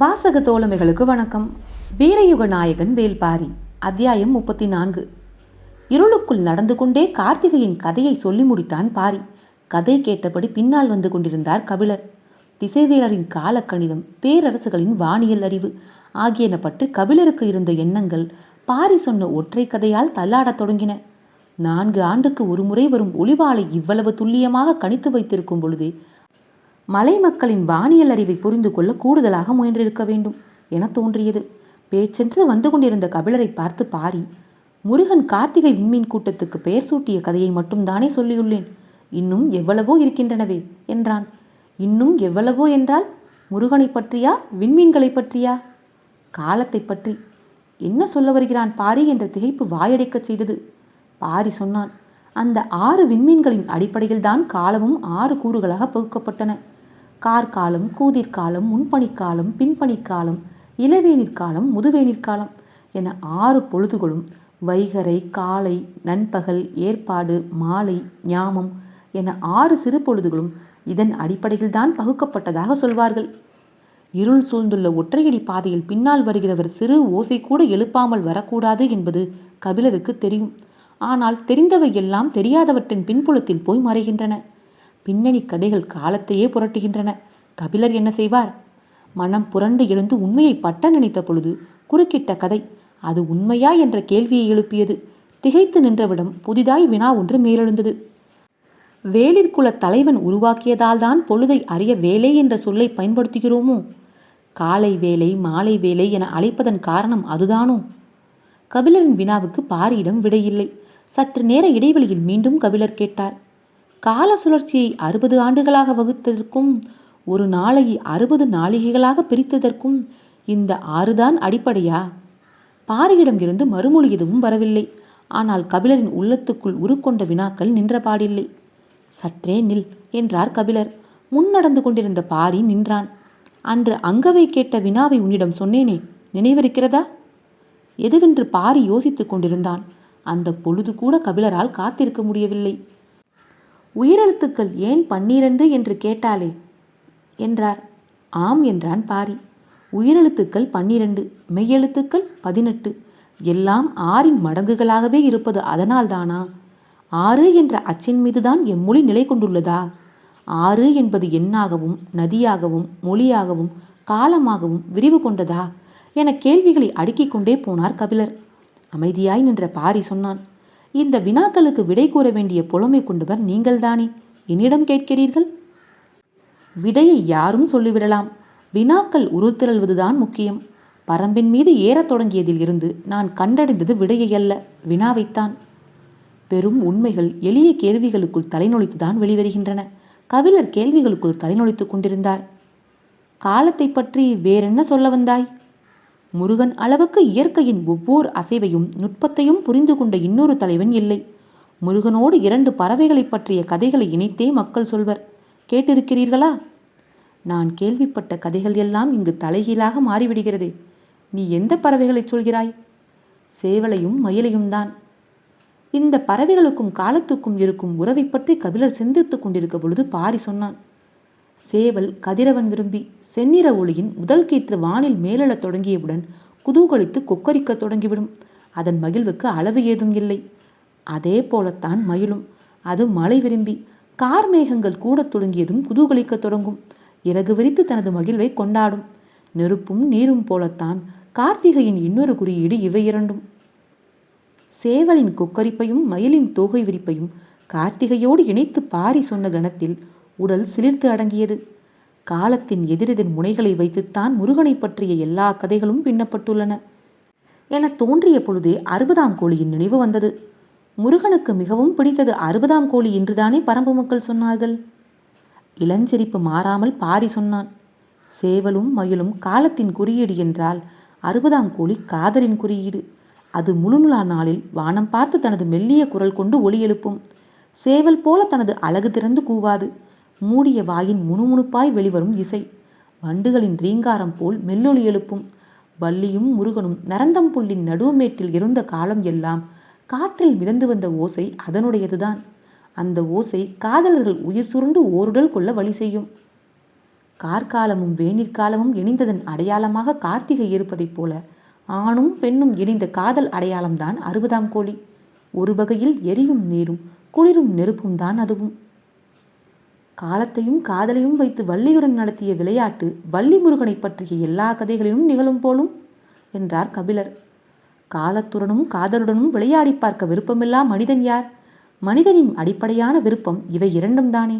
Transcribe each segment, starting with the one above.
வாசக தோழமைகளுக்கு வணக்கம். வீரயுக நாயகன் வேல்பாரி. அத்தியாயம் 34. இருளுக்குள் நடந்து கொண்டே கார்த்திகையின் கதையை சொல்லி முடித்தான் பாரி. கதை கேட்டபடி பின்னால் வந்து கொண்டிருந்தார் கபிலர். திசைவேலரின் காலக்கணிதம், பேரரசுகளின் வானியல் அறிவு ஆகியன பற்றி கபிலருக்கு இருந்த எண்ணங்கள் பாரி சொன்ன ஒற்றை கதையால் தள்ளாடத் தொடங்கின. 4 ஆண்டுக்கு ஒரு முறை வரும் ஒளிவாளை இவ்வளவு துல்லியமாக கணித்து வைத்திருக்கும் பொழுதே மலை மக்களின் வானியல் அறிவை புரிந்து கொள்ள கூடுதலாக முயன்றிருக்க வேண்டும் என தோன்றியது. பேச்சென்று வந்து கொண்டிருந்த கபிலரை பார்த்து பாரி, முருகன் கார்த்திகை விண்மீன் கூட்டத்துக்கு பெயர் சூட்டிய கதையை மட்டும்தானே சொல்லியுள்ளேன், இன்னும் எவ்வளவோ இருக்கின்றனவே என்றான். இன்னும் எவ்வளவோ என்றால் முருகனை பற்றியா, விண்மீன்களை பற்றியா? காலத்தை பற்றி. என்ன சொல்ல வருகிறான் பாரி என்ற திகைப்பு வாயடைக்கச் செய்தது. பாரி சொன்னான், அந்த 6 விண்மீன்களின் அடிப்படையில்தான் காலமும் 6 கூறுகளாக பகுக்கப்பட்டன. கார்காலம், கூதிர்காலம், முன்பனிக்காலம், பின்பனிக்காலம், இளவேனிற்காலம், முதுவேனிற்காலம் என 6 பொழுதுகளும் வைகறை, காலை, நண்பகல், ஏற்பாடு, மாலை, ஞாமம் என 6 சிறு பொழுதுகளும் இதன் அடிப்படையில்தான் பகுக்கப்பட்டதாக சொல்வார்கள். இருள் சூழ்ந்துள்ள ஒற்றையடி பாதையில் பின்னால் வருகிறவர் சிறு ஓசை கூட எழுப்பாமல் வரக்கூடாது என்பது கபிலருக்கு தெரியும். ஆனால் தெரிந்தவை எல்லாம் தெரியாதவற்றின் பின்புலத்தில் போய் மறைகின்றன. பின்னணி கதைகள் காலத்தையே புரட்டுகின்றன. கபிலர் என்ன செய்வார்? மனம் புரண்டு எழுந்து உண்மையை பட்ட நினைத்த பொழுது குறுக்கிட்ட கதை அது உண்மையா என்ற கேள்வியை எழுப்பியது. திகைத்து நின்றவிடம் புதிதாய் வினா ஒன்று மேலெழுந்தது. வேளிற்குல தலைவன் உருவாக்கியதால்தான் பொழுதை அறிய வேலை என்ற சொல்லை பயன்படுத்துகிறோமோ? காலை வேலை, மாலை வேலை என அழைப்பதன் காரணம் அதுதானோ? கபிலரின் வினாவுக்கு பாரியிடம் விடையில்லை. சற்று நேர இடைவெளியில் மீண்டும் கபிலர் கேட்டார், கால சுழற்சியை 60 ஆண்டுகளாக வகுத்ததற்கும் ஒரு நாளை 60 நாளிகைகளாக பிரித்ததற்கும் இந்த 6 தான் அடிப்படையா? பாரியிடம் இருந்து மறுமொழி எதுவும் வரவில்லை. ஆனால் கபிலரின் உள்ளத்துக்குள் உருக்கொண்ட வினாக்கள் நின்றபாடில்லை. சற்றே நில் என்றார் கபிலர். முன் நடந்து கொண்டிருந்த பாரி நின்றான். அன்று அங்கவை கேட்ட வினாவை உன்னிடம் சொன்னேனே, நினைவிருக்கிறதா? எதுவென்று பாரி யோசித்துக் கொண்டிருந்தான். அந்த பொழுது கூட கபிலரால் காத்திருக்க முடியவில்லை. உயிரெழுத்துக்கள் ஏன் 12 என்று கேட்டாலே என்றார். ஆம் என்றான் பாரி. உயிரெழுத்துக்கள் 12, மெய்யெழுத்துக்கள் 18, எல்லாம் 6 மடங்குகளாகவே இருப்பது அதனால்தானா? 6 என்ற அச்சின் மீதுதான் எம்மொழி நிலை கொண்டுள்ளதா? 6 என்பது எண்ணாகவும், நதியாகவும், மொழியாகவும், காலமாகவும் விரிவு கொண்டதா என கேள்விகளை அடுக்கிக் கொண்டே போனார் கபிலர். அமைதியாய் நின்ற பாரி சொன்னான், இந்த வினாக்களுக்கு விடை கூற வேண்டிய புலமை கொண்டவர் நீங்கள்தானே என்னிடம் கேட்கிறீர்கள்? விடையை யாரும் சொல்லிவிடலாம். வினாக்கள் உருத்திரள்வதுதான் முக்கியம். பரம்பின் மீது ஏறத் தொடங்கியதில் இருந்து நான் கண்டடைந்தது விடையை அல்ல, வினாவைத்தான். பெரும் உண்மைகள் எளிய கேள்விகளுக்குள் தலைநொழித்துதான் வெளிவருகின்றன. கபிலர் கேள்விகளுக்குள் தலைநொழித்துக் கொண்டிருந்தார். காலத்தை பற்றி வேறென்ன சொல்ல வந்தாய்? முருகன் அளவுக்கு இயற்கையின் ஒவ்வொரு அசைவையும் நுட்பத்தையும் புரிந்து கொண்ட இன்னொரு தலைவன் இல்லை. முருகனோடு 2 பறவைகளை பற்றிய கதைகளை இணைத்தே மக்கள் சொல்வர். கேட்டிருக்கிறீர்களா? நான் கேள்விப்பட்ட கதைகள் எல்லாம் இங்கு தலைகீழாக மாறிவிடுகிறதே. நீ எந்த பறவைகளை சொல்கிறாய்? சேவலையும் மயிலையும் தான். இந்த பறவைகளுக்கும் காலத்துக்கும் இருக்கும் உறவை பற்றி கபிலர் சிந்தித்துக் கொண்டிருக்க பொழுது பாரி சொன்னான், சேவல் கதிரவன் விரும்பி செந்நிற ஒளியின் முதல் கீற்று வானில் மேலெழத் தொடங்கியவுடன் குதூகலித்து கொக்கரிக்க தொடங்கிவிடும். அதன் மகிழ்வுக்கு அளவு ஏதும் இல்லை. அதே போலத்தான் மயிலும். அது மழை விரும்பி கார் மேகங்கள் கூடத் தொடங்கியதும் குதூகலிக்க தொடங்கும். இறகு விரித்து தனது மகிழ்வை கொண்டாடும். நெருப்பும் நீரும் போலத்தான் கார்த்திகையின் இன்னொரு குறியீடு இவை இரண்டும். சேவலின் கொக்கரிப்பையும் மயிலின் தோகை விரிப்பையும் கார்த்திகையோடு இணைத்து பாரி சொன்ன கணத்தில் உடல் சிலிர்த்து அடங்கியது. காலத்தின் எதிரெதிர் முனைகளை வைத்துத்தான் முருகனை பற்றிய எல்லா கதைகளும் பின்னப்பட்டுள்ளன என தோன்றிய பொழுதே 60ஆம் கோழியின் நினைவு வந்தது. முருகனுக்கு மிகவும் பிடித்தது 60ஆம் கோழி என்றுதானே பரம்பு மக்கள் சொன்னார்கள். இளஞ்சிரிப்பு மாறாமல் பாரி சொன்னான், சேவலும் மயிலும் காலத்தின் குறியீடு என்றால் 60ஆம் கோழி காதலின் குறியீடு. அது முழுநிலா நாளில் வானம் பார்த்து தனது மெல்லிய குரல் கொண்டு ஒலி எழுப்பும். சேவல் போல தனது அழகு திறந்து கூவாது. மூடிய வாயின் முணுமுணுப்பாய் வெளிவரும் இசை வண்டுகளின் ரீங்காரம் போல் மெல்லொலி எழுப்பும். வள்ளியும் முருகனும் நரந்தம்புள்ளின் நடுவுமேட்டில் இருந்த காலம் எல்லாம் காற்றில் மிதந்து வந்த ஓசை அதனுடையதுதான். அந்த ஓசை காதலர்கள் உயிர் சுருண்டு ஓருடல் கொள்ள வழி செய்யும். கார்காலமும் வேநீர்காலமும் இணைந்ததன் அடையாளமாக கார்த்திகை இருப்பதைப் போல ஆணும் பெண்ணும் இணைந்த காதல் அடையாளம்தான் 60ஆம் கோழி. ஒரு வகையில் எரியும் நீரும் குளிரும் நெருப்பும் தான் அதுவும். காலத்தையும் காதலையும் வைத்து வள்ளியுடன் நடத்திய விளையாட்டு வள்ளி முருகனை பற்றிய எல்லா கதைகளிலும் நிகழும் போலும் என்றார் கபிலர். காலத்துடனும் காதலுடனும் விளையாடி பார்க்க விருப்பமில்லா மனிதன் யார்? மனிதனின் அடிப்படையான விருப்பம் இவை இரண்டும் தானே.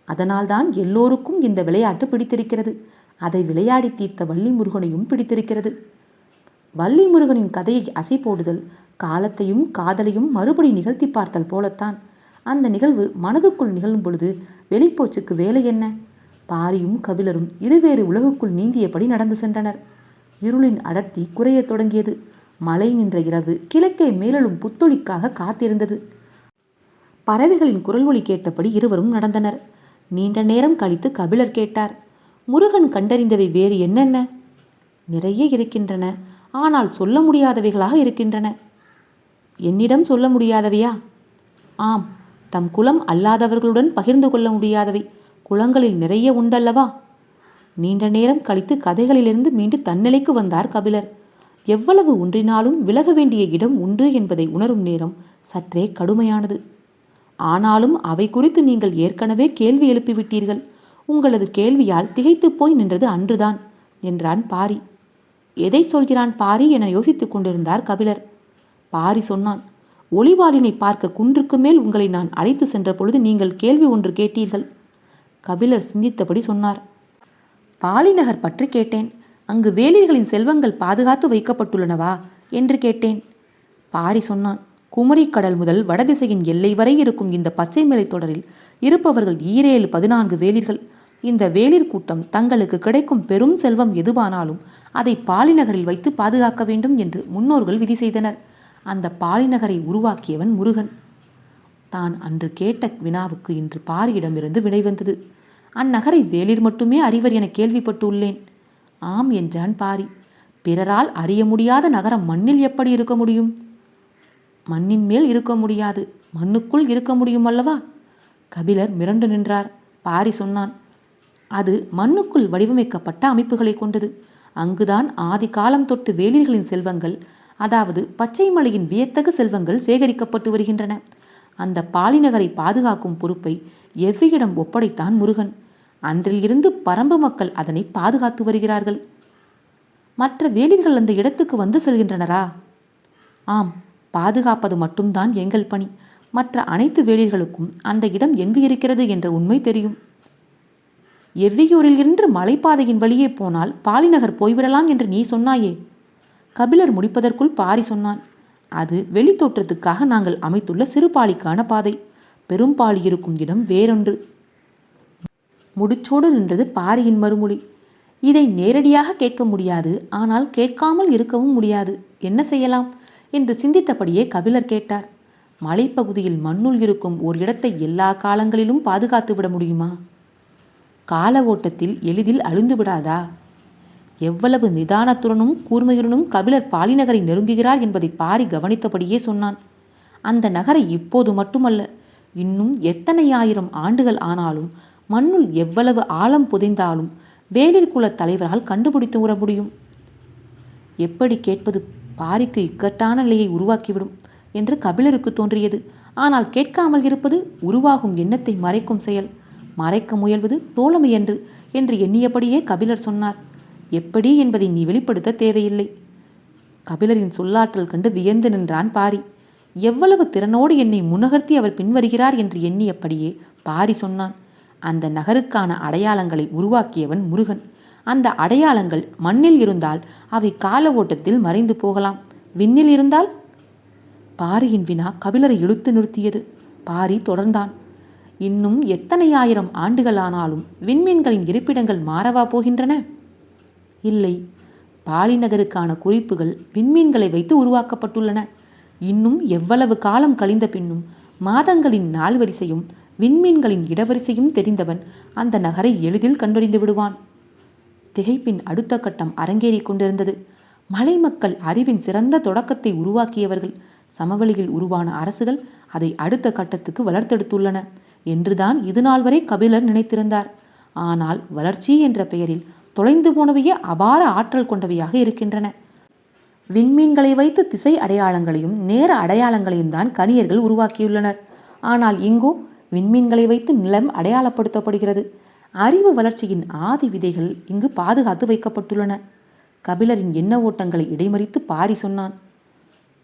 அதனால்தான் எல்லோருக்கும் இந்த விளையாட்டு பிடித்திருக்கிறது. அதை விளையாடி தீர்த்த வள்ளி முருகனையும் பிடித்திருக்கிறது. வள்ளி முருகனின் கதையை அசை போடுதல் காலத்தையும் காதலையும் மறுபடி நிகழ்த்தி பார்த்தல் போலத்தான். அந்த நிகழ்வு மனதுக்குள் நிகழும் பொழுது வெளிப்போச்சுக்கு வேலை என்ன? பாரியும் கபிலரும் இருவேறு உலகுக்குள் நீந்தியபடி நடந்து சென்றனர். இருளின் அடர்த்தி குறையத் தொடங்கியது. மழை நின்ற இரவு கிழக்கே மேலும் புத்தொளிக்காக காத்திருந்தது. பறவைகளின் குரல் ஒலி கேட்டபடி இருவரும் நடந்தனர். நீண்ட நேரம் கழித்து கபிலர் கேட்டார், முருகன் கண்டறிந்தவை வேறு என்னென்ன? நிறைய இருக்கின்றன, ஆனால் சொல்ல முடியாதவைகளாக இருக்கின்றன. என்னிடம் சொல்ல முடியாதவையா? ஆம், தம் குலம் அல்லாதவர்களுடன் பகிர்ந்து கொள்ள முடியாதவை குலங்களில் நிறைய உண்டல்லவா? நீண்ட நேரம் கழித்து கதைகளிலிருந்து மீண்டு தன்னிலைக்கு வந்தார் கபிலர். எவ்வளவு ஒன்றினாலும் விலக வேண்டிய இடம் உண்டு என்பதை உணரும் நேரம் சற்றே கடுமையானது. ஆனாலும் அவை குறித்து நீங்கள் ஏற்கனவே கேள்வி எழுப்பிவிட்டீர்கள். உங்களது கேள்வியால் திகைத்து போய் நின்றது அன்றுதான் என்றான் பாரி. எதை சொல்கிறான் பாரி என யோசித்துக் கொண்டிருந்தார் கபிலர். பாரி சொன்னான், ஒளிவாளினை பார்க்க குன்றுக்கு மேல் உங்களை நான் அழைத்து சென்ற பொழுது நீங்கள் கேள்வி ஒன்று கேட்டீர்கள். கபிலர் சிந்தித்தபடி சொன்னார், பாலிநகர் பற்றி கேட்டேன். அங்கு வேலிர்களின் செல்வங்கள் பாதுகாத்து வைக்கப்பட்டுள்ளனவா என்று கேட்டேன். பாரி சொன்னான், குமரிக்கடல் முதல் வடதிசையின் எல்லை வரை இருக்கும் இந்த பச்சை மலை தொடரில் இருப்பவர்கள் 14 வேலிர்கள். இந்த வேலிர் கூட்டம் தங்களுக்கு கிடைக்கும் பெரும் செல்வம் எதுவானாலும் அதை பாலிநகரில் வைத்து பாதுகாக்க வேண்டும் என்று முன்னோர்கள் விதி செய்தனர். அந்த பாலிநகரை உருவாக்கியவன் முருகன். தான் அன்று கேட்ட வினாவுக்கு இன்று பாரியிடமிருந்து விடை வந்தது. அந்நகரை வேலிர் மட்டுமே அறிவர் என கேள்விப்பட்டு உள்ளேன். ஆம் என்றான் பாரி. பிறரால் அறிய முடியாத நகரம் மண்ணில் எப்படி இருக்க முடியும்? மண்ணின் மேல் இருக்க முடியாது, மண்ணுக்குள் இருக்க முடியும் அல்லவா? கபிலர் மிரண்டு நின்றார். பாரி சொன்னான், அது மண்ணுக்குள் வடிவமைக்கப்பட்ட அமைப்புகளை கொண்டது. அங்குதான் ஆதி காலம் தொட்டு வேலிர்களின் செல்வங்கள், அதாவது பச்சை மலையின் வியத்தகு செல்வங்கள் சேகரிக்கப்பட்டு வருகின்றன. அந்த பாலிநகரை பாதுகாக்கும் பொறுப்பை எவ்வியிடம் ஒப்படைத்தான் முருகன். அன்றிலிருந்து பரம்பு மக்கள் அதனை பாதுகாத்து வருகிறார்கள். மற்ற வேலிர்கள் அந்த இடத்துக்கு வந்து செல்கின்றனரா? ஆம், பாதுகாப்பது மட்டும்தான் எங்கள் பணி. மற்ற அனைத்து வேலிர்களுக்கும் அந்த இடம் எங்கு இருக்கிறது என்ற உண்மை தெரியும். எவ்வியூரில் இருந்து மலைப்பாதையின் வழியே போனால் பாலிநகர் போய்விடலாம் என்று நீ சொன்னாயே. கபிலர் முடிப்பதற்குள் பாரி சொன்னான், அது வெளித்தோற்றத்துக்காக நாங்கள் அமைத்துள்ள சிறுபாலிக்கான பாதை. பெரும்பாலி இருக்கும் இடம் வேறொன்று. முடிச்சோடு நின்றது பாரியின் மறுமொழி. இதை நேரடியாக கேட்க முடியாது, ஆனால் கேட்காமல் இருக்கவும் முடியாது. என்ன செய்யலாம் என்று சிந்தித்தபடியே கபிலர் கேட்டார், மலைப்பகுதியில் மண்ணுள் இருக்கும் ஓர் இடத்தை எல்லா காலங்களிலும் பாதுகாத்து விட முடியுமா? கால ஓட்டத்தில் எளிதில் அழிந்து விடாதா? எவ்வளவு நிதானத்துடனும் கூர்மையுடனும் கபிலர் பாலிநகரை நெருங்குகிறார் என்பதை பாரி கவனித்தபடியே சொன்னான். அந்த நகரை இப்போது மட்டுமல்ல, இன்னும் எத்தனை ஆயிரம் ஆண்டுகள் ஆனாலும் மண்ணுள் எவ்வளவு ஆழம் புதைந்தாலும் வேலிர் குல தலைவரால் கண்டுபிடித்து வர முடியும். எப்படி கேட்பது? பாரிக்கு இக்கட்டான நிலையை உருவாக்கிவிடும் என்று கபிலருக்கு தோன்றியது. ஆனால் கேட்காமல் இருப்பது உருவாகும் எண்ணத்தை மறைக்கும் செயல். மறைக்க முயல்வது தோழமையன்று என்று எண்ணியபடியே கபிலர் சொன்னார். எப்படி என்பதை நீ வெளிப்படுத்த தேவையில்லை. கபிலரின் சொல்லாற்றல் கண்டு வியந்து நின்றான் பாரி. எவ்வளவு திறனோடு என்னை முன்னகர்த்தி அவர் பின்வருகிறார் என்று எண்ணியபடியே பாரி சொன்னான், அந்த நகருக்கான அடையாளங்களை உருவாக்கியவன் முருகன். அந்த அடையாளங்கள் மண்ணில் இருந்தால் அவை கால ஓட்டத்தில் மறைந்து போகலாம். விண்ணில் இருந்தால்? பாரியின் வினா கபிலரை இழுத்து நிறுத்தியது. பாரி தொடர்ந்தான், இன்னும் எத்தனை ஆயிரம் ஆண்டுகள் ஆனாலும் விண்மீன்களின் இருப்பிடங்கள் மாறவா போகின்றன? இல்லை, பாலிநகருக்கான குறிப்புகள் விண்மீன்களை வைத்து உருவாக்கப்பட்டுள்ளன. இன்னும் எவ்வளவு காலம் கழிந்த பின்னும் மாதங்களின் நாள் வரிசையும் விண்மீன்களின் இடவரிசையும் தெரிந்தவன் அந்த நகரை எளிதில் கண்டறிந்து விடுவான். திகைப்பின் அடுத்த கட்டம் அரங்கேறி கொண்டிருந்தது. மலை மக்கள் அறிவின் சிறந்த தொடக்கத்தை உருவாக்கியவர்கள். சமவெளியில் உருவான அரசுகள் அதை அடுத்த கட்டத்துக்கு வளர்த்தெடுத்துள்ளன என்றுதான் இதுநாள் வரை கபிலர் நினைத்திருந்தார். ஆனால் வளர்ச்சி என்ற பெயரில் தொலைந்து போனவையே அபார ஆற்றல் கொண்டவையாக இருக்கின்றன. விண்மீன்களை வைத்து திசை அடையாளங்களையும் நேர அடையாளங்களையும் தான் கணியர்கள் உருவாக்கியுள்ளனர். ஆனால் இங்கோ விண்மீன்களை வைத்து நிலம் அடையாளப்படுத்தப்படுகிறது. அறிவு வளர்ச்சியின் ஆதி விதைகள் இங்கு பாதுகாத்து வைக்கப்பட்டுள்ளன. கபிலரின் எண்ண ஓட்டங்களை இடைமறித்து பாரி சொன்னான்.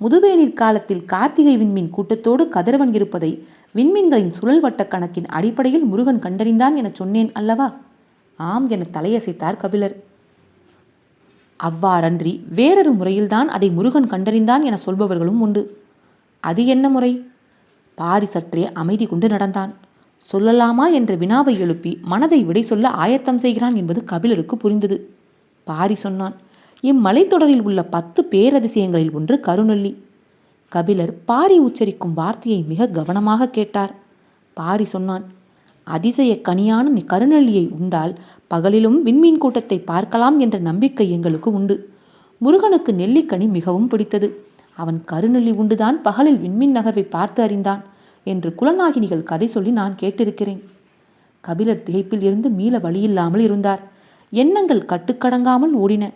முதுவேநீர் காலத்தில் கார்த்திகை விண்மீன் கூட்டத்தோடு கதிரவன் இருப்பதை விண்மீன்களின் சுழல் வட்ட கணக்கின் அடிப்படையில் முருகன் கண்டறிந்தான் என சொன்னேன் அல்லவா? ஆம் என தலையசைத்தார் கபிலர். அவ்வாறன்றி வேறொரு முறையில்தான் அதை முருகன் கண்டறிந்தான் என சொல்பவர்களும் உண்டு. அது என்ன முறை? பாரி சற்றே அமைதி கொண்டு நடந்தான். சொல்லலாமா என்ற வினாவை எழுப்பி மனதை விடை சொல்ல ஆயத்தம் செய்கிறான் என்பது கபிலருக்கு புரிந்தது. பாரி சொன்னான். இம்மலைத்தொடரில் உள்ள 10 பேரதிசயங்களில் ஒன்று கருநெல்லி. கபிலர் பாரி உச்சரிக்கும் வார்த்தையை மிக கவனமாக கேட்டார். பாரி சொன்னான். அதிசய கனியான கருநெல்லியை உண்டால் பகலிலும் விண்மீன் கூட்டத்தை பார்க்கலாம் என்ற நம்பிக்கை எங்களுக்கு உண்டு. முருகனுக்கு நெல்லிக்கனி மிகவும் பிடித்தது. அவன் கருநெல்லி உண்டுதான் பகலில் விண்மீன் நகர்வை பார்த்து அறிந்தான் என்று குலநாகினிகள் கதை சொல்லி நான் கேட்டிருக்கிறேன். கபிலர் திகைப்பில் இருந்து மீள வழியில்லாமல் இருந்தார். எண்ணங்கள் கட்டுக்கடங்காமல் ஓடின.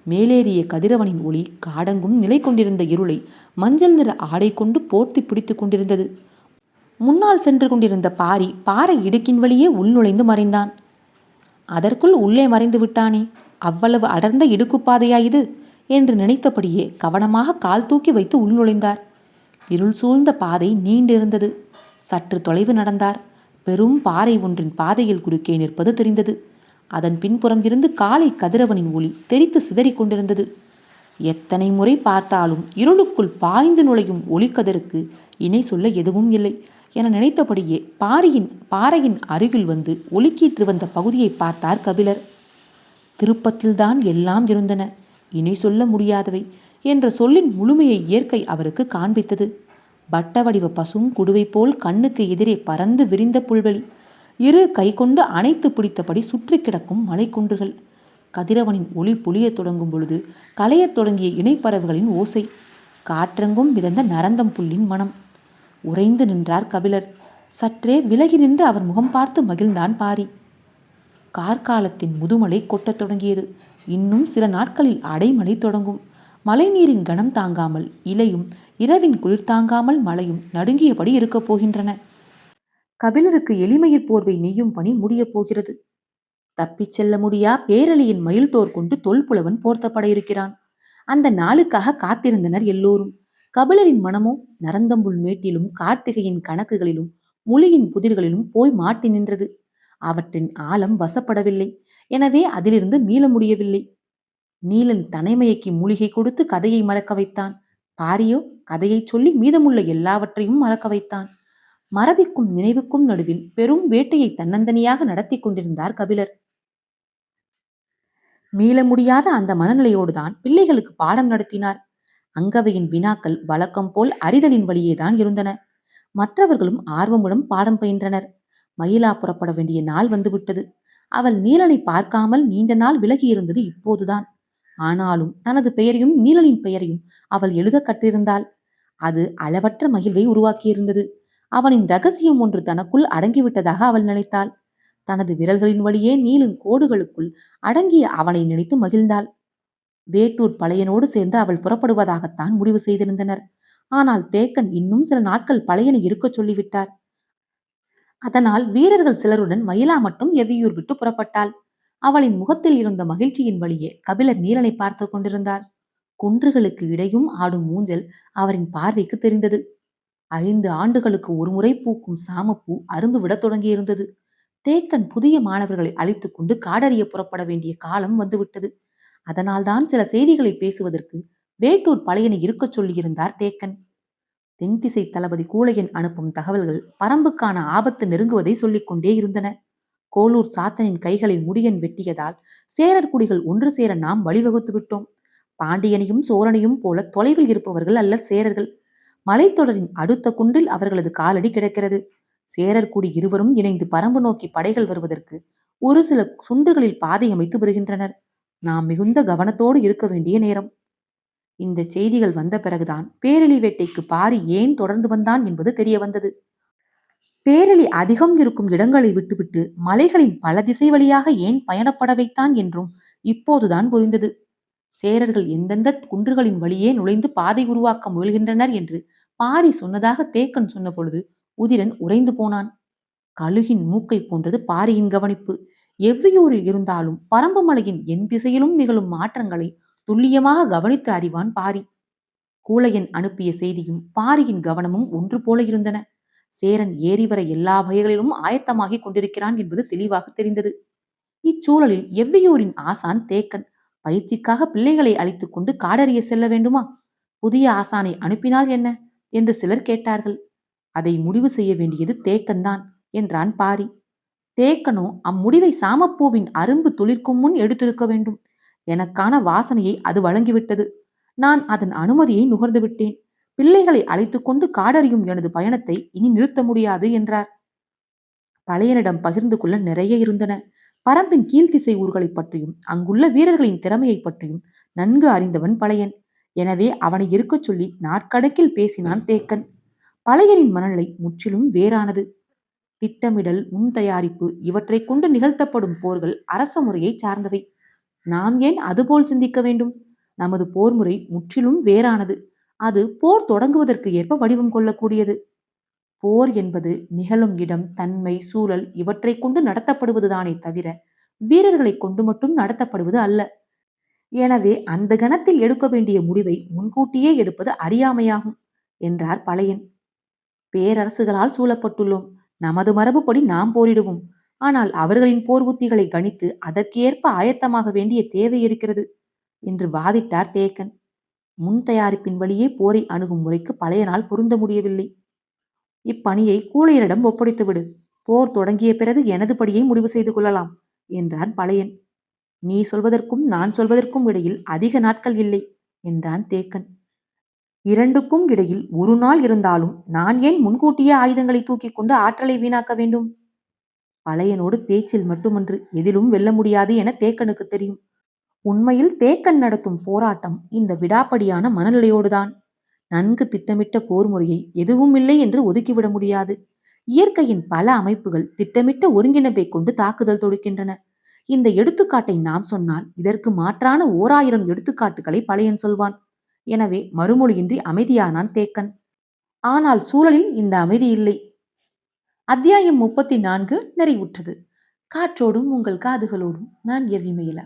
மேலேறிய கதிரவனின் ஒளி காடெங்கும் நிலை கொண்டிருந்த இருளை மஞ்சள் நிற ஆடை கொண்டு போர்த்தி பிடித்து கொண்டிருந்தது. முன்னால் சென்று கொண்டிருந்த பாரி பாறை இடுக்கின் வழியே உள்நுழைந்து மறைந்தான். அதற்குள் உள்ளே மறைந்து விட்டானே, அவ்வளவு அடர்ந்த இடுக்குப்பாதையா இது என்று நினைத்தபடியே கவனமாக கால் தூக்கி வைத்து உள்நுழைந்தார். இருள் சூழ்ந்த பாதை நீண்டிருந்தது. சற்று தொலைவு நடந்தார். பெரும் பாறை ஒன்றின் பாதையில் குறுக்கே நிற்பது தெரிந்தது. அதன் பின்புறம் இருந்து காலை கதிரவனின் ஒளி தெரித்து சிதறி கொண்டிருந்தது. எத்தனை முறை பார்த்தாலும் இருளுக்குள் பாய்ந்து நுழையும் ஒளிக்கதிருக்கு இணை சொல்ல எதுவும் இல்லை என நினைத்தபடியே பாறையின் அருகில் வந்து ஒளிக்கீற்று வந்த பகுதியை பார்த்தார் கபிலர். திருப்பத்தில்தான் எல்லாம் இருந்தன, இணை சொல்ல முடியாதவை என்ற சொல்லின் முழுமையை இயற்கை அவருக்கு காண்பித்தது. வட்ட வடிவ பசும் குடுவை போல் கண்ணுக்கு எதிரே பறந்து விரிந்த புல்வெளி, இரு கை கொண்டு அணைத்து பிடித்தபடி சுற்றி கிடக்கும் மலைக்குன்றுகள், கதிரவனின் ஒளி பொழியத் தொடங்கும் பொழுது களையத் தொடங்கிய இணைப்பறவுகளின் ஓசை, காற்றெங்கும் மிதந்த நரந்தம் புல்லின் மனம். உறைந்து நின்றார் கபிலர். சற்றே விலகி நின்று அவர் முகம் பார்த்து மகிழ்ந்தான் பாரி. கார்காலத்தின் முதுமலை கொட்டத் தொடங்கியது. இன்னும் சில நாட்களில் அடைமழை தொடங்கும். மழை நீரின் கனம் தாங்காமல் இலையும் இரவின் குளிர் தாங்காமல் மழையும் நடுங்கியபடி இருக்கப் போகின்றன. கபிலருக்கு எளிமையில் போர்வை நெய்யும் பணி முடியப் போகிறது. தப்பிச் செல்ல முடியா பேரழியின் மயில் தோர் கொண்டு தொல்புலவன் போர்த்தப்பட இருக்கிறான். அந்த நாளுக்காக காத்திருந்தனர் எல்லோரும். கபிலரின் மனமோ நரந்தம்புல் மேட்டிலும் கார்த்திகையின் கணக்குகளிலும் முளியின் புதிர்களிலும் போய் மாட்டி நின்றது. அவற்றின் ஆழம் வசப்படவில்லை. எனவே அதிலிருந்து மீள முடியவில்லை. நீலன் தனைமயக்கி மூலிகை கொடுத்து கதையை மறக்க வைத்தான். பாரியோ கதையை சொல்லி மீதமுள்ள எல்லாவற்றையும் மறக்க வைத்தான். மறதிக்கும் நினைவுக்கும் நடுவில் பெரும் வேட்டையை தன்னந்தனியாக நடத்தி கொண்டிருந்தார் கபிலர். மீள முடியாத அந்த மனநிலையோடுதான் பிள்ளைகளுக்கு பாடம் நடத்தினார். அங்கவையின் வினாக்கள் வழக்கம் போல் அறிதலின் வழியேதான் இருந்தன. மற்றவர்களும் ஆர்வமுடன் பாடம் பயின்றனர். மயிலா புறப்பட வேண்டிய நாள் வந்துவிட்டது. அவள் நீலனை பார்க்காமல் நீண்ட நாள் விலகி இருந்தது இப்போதுதான். ஆனாலும் தனது பெயரையும் நீலனின் பெயரையும் அவள் எழுத கற்றிருந்தாள். அது அளவற்ற மகிழ்வை உருவாக்கியிருந்தது. அவனின் ரகசியம் ஒன்று தனக்குள் அடங்கிவிட்டதாக அவள் நினைத்தாள். தனது விரல்களின் வழியே நீளின் கோடுகளுக்குள் அடங்கிய அவனை நினைத்து மகிழ்ந்தாள். வேட்டூர் பழையனோடு சேர்ந்து அவள் புறப்படுவதாகத்தான் முடிவு செய்திருந்தனர். ஆனால் தேக்கன் இன்னும் சில நாட்கள் பழையனை இருக்கச் சொல்லிவிட்டார். அதனால் வீரர்கள் சிலருடன் மயிலா மட்டும் எவ்வியூர் விட்டு புறப்பட்டாள். அவளின் முகத்தில் இருந்த மகிழ்ச்சியின் வழியே கபிலர் நீலனை பார்த்து கொண்டிருந்தார். குன்றுகளுக்கு இடையும் ஆடும் ஊஞ்சல் அவரின் பார்வைக்கு தெரிந்தது. 5 ஆண்டுகளுக்கு ஒருமுறை பூக்கும் சாமப்பூ அரும்பு விட தொடங்கியிருந்தது. தேக்கன் புதிய மாணவர்களை அழைத்துக் கொண்டு காடறிய புறப்பட வேண்டிய காலம் வந்துவிட்டது. அதனால்தான் சில செய்திகளை பேசுவதற்கு வேட்டூர் பழையனை இருக்கச் சொல்லியிருந்தார் தேக்கன். தென்திசை தளபதி கூழையன் அனுப்பும் தகவல்கள் பரம்புக்கான ஆபத்து நெருங்குவதை சொல்லிக் கொண்டே இருந்தன. கோலூர் சாத்தனின் கைகளை முடியன் வெட்டியதால் சேரர் குடிகள் ஒன்று சேர நாம் வழிவகுத்து விட்டோம். பாண்டியனையும் சோழனையும் போல தொலைவில் இருப்பவர்கள் அல்ல சேரர்கள். மலைத்தொடரின் அடுத்த குன்றில் அவர்களது காலடி கிடக்கிறது. சேரர் குடி இருவரும் இணைந்து பரம்பு நோக்கி படைகள் வருவதற்கு ஒரு சில சுன்றுகளில் பாதை அமைத்து வருகின்றனர். நாம் மிகுந்த கவனத்தோடு இருக்க வேண்டிய நேரம். இந்த செய்திகள் வந்த பிறகுதான் பேரெளி வேட்டைக்கு பாரி ஏன் தொடர்ந்து வந்தான் என்பது தெரிய வந்தது. பேரழி அதிகம் இருக்கும் இடங்களை விட்டுவிட்டு மலைகளின் பல திசை வழியாக ஏன் பயணப்பட வைத்தான் என்றும் இப்போதுதான் புரிந்தது. சேரர்கள் எந்தெந்த குன்றுகளின் வழியே நுழைந்து பாதை உருவாக்க முயல்கின்றனர் என்று பாரி சொன்னதாக தேக்கன் சொன்ன பொழுது உதிரன் உறைந்து போனான். கழுகின் மூக்கை போன்றது பாரியின் கவனிப்பு. எவ்வியூரில் இருந்தாலும் பரம்பு மலையின் என் திசையிலும் நிகழும் மாற்றங்களை துல்லியமாக கவனித்து அறிவான் பாரி. கூழையன் அனுப்பிய செய்தியும் பாரியின் கவனமும் ஒன்று போல இருந்தன. சேரன் ஏறி வர எல்லா வகைகளிலும் ஆயத்தமாகிக் கொண்டிருக்கிறான் என்பது தெளிவாக தெரிந்தது. இச்சூழலில் எவ்வியூரின் ஆசான் தேக்கன் பயிற்சிக்காக பிள்ளைகளை அழைத்துக் கொண்டு காடறிய செல்ல வேண்டுமா? புதிய ஆசானை அனுப்பினால் என்ன என்று சிலர் கேட்டார்கள். அதை முடிவு செய்ய வேண்டியது தேக்கன்தான் என்றான் பாரி. தேக்கனோ அம்முடிவை சாமப்பூவின் அரும்பு துளிர்க்கும் முன் எடுத்திருக்க வேண்டும். எனக்கான வாசனையை அது வழங்கிவிட்டது. நான் அதன் அனுமதியை நுகர்ந்து விட்டேன். பிள்ளைகளை அழைத்துக் கொண்டு காடறியும் எனது பயணத்தை இனி நிறுத்த முடியாது என்றார். பழையனிடம் பகிர்ந்து கொள்ள நிறைய இருந்தன. பரம்பின் கீழ்த்திசை ஊர்களைப் பற்றியும் அங்குள்ள வீரர்களின் திறமையைப் பற்றியும் நன்கு அறிந்தவன் பழையன். எனவே அவனை இருக்கச் சொல்லி நாட்கணக்கில் பேசினான் தேக்கன். பழையனின் மனநிலை முற்றிலும் வேறானது. திட்டமிடல், முன் தயாரிப்பு இவற்றைக் கொண்டு நிகழ்த்தப்படும் போர்கள் அரச முறையை சார்ந்தவை. நாம் ஏன் அதுபோல் சிந்திக்க வேண்டும்? நமது போர் முறை முற்றிலும் வேறானது. அது போர் தொடங்குவதற்கு ஏற்ப வடிவம் கொள்ளக்கூடியது. போர் என்பது நிகழும் இடம், தன்மை, சூழல் இவற்றைக் கொண்டு நடத்தப்படுவதுதானே தவிர வீரர்களைக் கொண்டு மட்டும் நடத்தப்படுவது அல்ல. எனவே அந்த கணத்தில் எடுக்க வேண்டிய முடிவை முன்கூட்டியே எடுப்பது அறியாமையாகும் என்றார் பழையன். பேரரசுகளால் சூழப்பட்டுள்ளோம். நமது மரபுப்படி நாம் போரிடுவோம். ஆனால் அவர்களின் போர் உத்திகளை கணித்து அதற்கேற்ப ஆயத்தமாக வேண்டிய தேவை இருக்கிறது என்று வாதிட்டார் தேக்கன். முன் தயாரிப்பின் வழியே போரை அணுகும் முறைக்கு பழையனால் பொருந்த முடியவில்லை. இப்பணியை கூழையரிடம் ஒப்படைத்துவிடு. போர் தொடங்கிய பிறகு எனது படியை முடிவு செய்து கொள்ளலாம் என்றான் பழையன். நீ சொல்வதற்கும் நான் சொல்வதற்கும் இடையில் அதிக நாட்கள் இல்லை என்றான் தேக்கன். இரண்டுக்கும் இடையில் ஒரு நாள் இருந்தாலும் நான் ஏன் முன்கூட்டியே ஆயுதங்களை தூக்கிக் கொண்டு ஆற்றலை வீணாக்க வேண்டும்? பழையனோடு பேச்சில் மட்டுமன்று எதிலும் வெல்ல முடியாது என தேக்கனுக்கு தெரியும். உண்மையில் தேக்கன் நடத்தும் போராட்டம் இந்த விடாப்படியான மனநிலையோடுதான். நன்கு திட்டமிட்ட போர் முறையை எதுவும் இல்லை என்று ஒதுக்கிவிட முடியாது. இயற்கையின் பல அமைப்புகள் திட்டமிட்ட ஒருங்கிணைப்பை கொண்டு தாக்குதல் தொடுக்கின்றன. இந்த எடுத்துக்காட்டை நாம் சொன்னால் இதற்கு மாற்றான 1000 எடுத்துக்காட்டுகளை பழையன் சொல்வான். எனவே மறுமொழியின்றி அமைதியானான் தேக்கன். ஆனால் சூழலில் இந்த அமைதி இல்லை. அத்தியாயம் 34 நிறைவுற்றது. காற்றோடும் உங்கள் காதுகளோடும் நான் எவ்விமையில